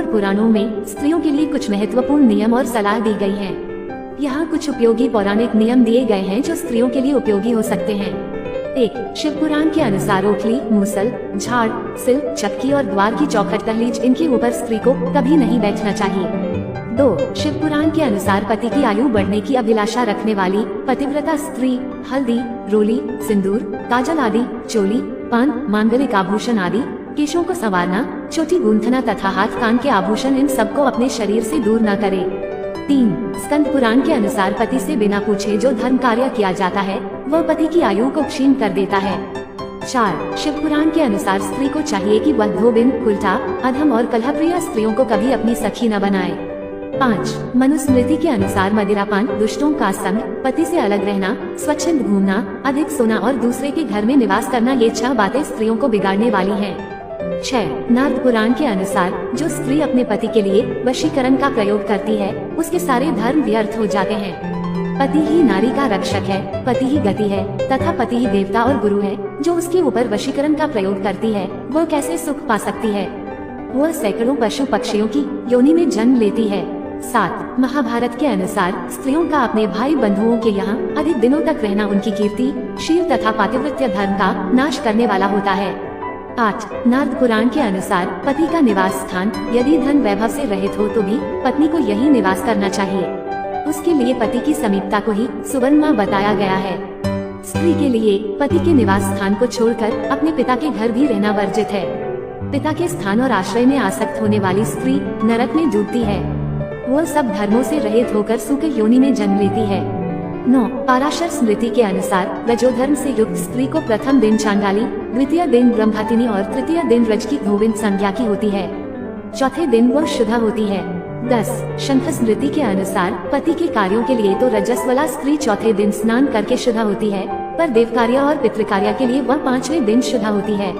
और पुराणों में स्त्रियों के लिए कुछ महत्वपूर्ण नियम और सलाह दी गई है। यहाँ कुछ उपयोगी पौराणिक नियम दिए गए हैं जो स्त्रियों के लिए उपयोगी हो सकते हैं। 1. शिव पुराण के अनुसार ओखली, मूसल, झाड़, सिल, चक्की और द्वार की चौखट दहलीज इनके ऊपर स्त्री को कभी नहीं बैठना चाहिए। 2. शिव पुराण के अनुसार पति की आयु बढ़ने की अभिलाषा रखने वाली पतिव्रता स्त्री हल्दी, रोली, सिंदूर, काजल आदि, चोली, पान, मांगलिक आभूषण आदि, केशों को संवारना, चोटी गूंथना तथा हाथ कान के आभूषण इन सबको अपने शरीर से दूर न करे। 3. स्कंद पुराण के अनुसार पति से बिना पूछे जो धर्म कार्य किया जाता है वह पति की आयु को क्षीण कर देता है। 4. शिव पुराण के अनुसार स्त्री को चाहिए कि वह धोबिन, उल्टा, अधम और कलहप्रिय स्त्रियों को कभी अपनी सखी न बनाए। 5. मनुस्मृति के अनुसार मदिरापान, दुष्टों का संग, पति से अलग रहना, स्वच्छंद घूमना, अधिक सोना और दूसरे के घर में निवास करना ये 6 बातें स्त्रियों को बिगाड़ने वाली हैं। 6. नारद पुराण के अनुसार जो स्त्री अपने पति के लिए वशीकरण का प्रयोग करती है उसके सारे धर्म व्यर्थ हो जाते हैं। पति ही नारी का रक्षक है, पति ही गति है तथा पति ही देवता और गुरु है। जो उसके ऊपर वशीकरण का प्रयोग करती है वह कैसे सुख पा सकती है? वह सैकड़ों पशु पक्षियों की योनि में जन्म लेती है। 7. महाभारत के अनुसार स्त्रियों का अपने भाई बंधुओं के यहाँ अधिक दिनों तक रहना उनकी कीर्ति, शील तथा पातिव्रत्य धर्म का नाश करने वाला होता है। 8. नारद पुराण के अनुसार पति का निवास स्थान यदि धन वैभव से रहित हो तो भी पत्नी को यही निवास करना चाहिए। उसके लिए पति की समीपता को ही सुवर्णा बताया गया है। स्त्री के लिए पति के निवास स्थान को छोड़कर अपने पिता के घर भी रहना वर्जित है। पिता के स्थान और आश्रय में आसक्त होने वाली स्त्री नरक में डूबती है। वह सब धर्मों से रहित होकर सूखे योनि में जन्म लेती है। 9. पाराशर स्मृति के अनुसार रजोधर्म से युक्त स्त्री को प्रथम दिन चांडाली, द्वितीय दिन ब्रह्महतिनी और तृतीय दिन रज की धोबिन संज्ञा की होती है। चौथे दिन वह शुद्ध होती है। 10. शंख स्मृति के अनुसार पति के कार्यों के लिए तो रजस्वला स्त्री चौथे दिन स्नान करके शुद्ध होती है, पर देव कार्य और पितृकार्य के लिए वह 5वें दिन शुद्ध होती है।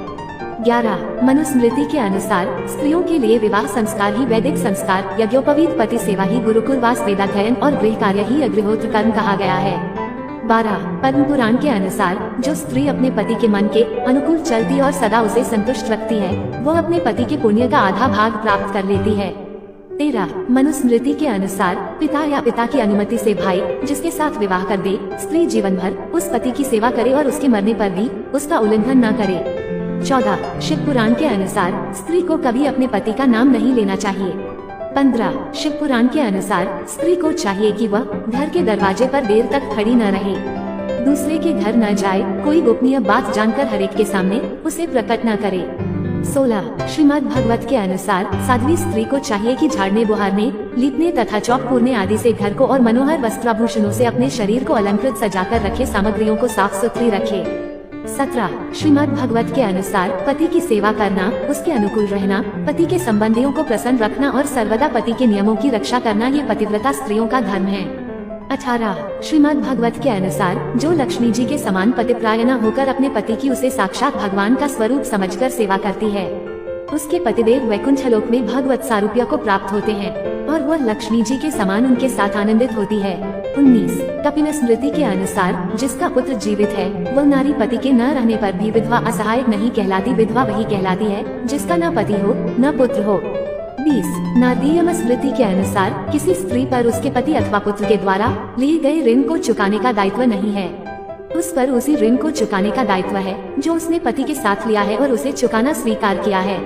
11. मनुस्मृति के अनुसार स्त्रियों के लिए विवाह संस्कार ही वैदिक संस्कार, यज्ञोपवीत पति सेवा ही गुरुकुलवास, वेदाध्ययन और गृह कार्य ही अग्निहोत्र कर्म कहा गया है। 12. पद्म पुराण के अनुसार जो स्त्री अपने पति के मन के अनुकूल चलती और सदा उसे संतुष्ट रखती है वह अपने पति के पुण्य का आधा भाग प्राप्त कर लेती है। 13. मनुस्मृति के अनुसार पिता या पिता की अनुमति से भाई जिसके साथ विवाह कर दे, स्त्री जीवन भर उस पति की सेवा करे और उसके मरने पर भी उसका उल्लंघन न करे। 14. शिव पुराण के अनुसार स्त्री को कभी अपने पति का नाम नहीं लेना चाहिए। 15. शिव पुराण के अनुसार स्त्री को चाहिए कि वह घर के दरवाजे पर देर तक खड़ी न रहे, दूसरे के घर न जाए, कोई गोपनीय बात जानकर हरेक के सामने उसे प्रकट न करे। 16. श्रीमद् भागवत के अनुसार साध्वी स्त्री को चाहिए कि झाड़ने, बुहारने, लीपने तथा चौक पूरने आदि से घर को और मनोहर वस्त्राभूषणों से अपने शरीर को अलंकृत सजाकर रखे, सामग्रियों को साफ सुथरी रखे। 17. श्रीमद् भागवत के अनुसार पति की सेवा करना, उसके अनुकूल रहना, पति के संबंधियों को प्रसन्न रखना और सर्वदा पति के नियमों की रक्षा करना ये पतिव्रता स्त्रियों का धर्म है। 18. श्रीमद् भागवत के अनुसार जो लक्ष्मी जी के समान पतिप्रायणा होकर अपने पति की उसे साक्षात भगवान का स्वरूप समझकर सेवा करती है उसके पतिदेव वैकुंठलोक में भगवत सारूप्य को प्राप्त होते हैं और वह लक्ष्मी जी के समान उनके साथ आनंदित होती है। 19. कपिल स्मृति के अनुसार जिसका पुत्र जीवित है वह नारी पति के न रहने पर भी विधवा असहायक नहीं कहलाती, विधवा वही कहलाती है जिसका न पति हो न पुत्र हो। 20. नारदीय स्मृति के अनुसार किसी स्त्री पर उसके पति अथवा पुत्र के द्वारा लिए गए ऋण को चुकाने का दायित्व नहीं है, उस पर उसी ऋण को चुकाने का दायित्व है जो उसने पति के साथ लिया है और उसे चुकाना स्वीकार किया है।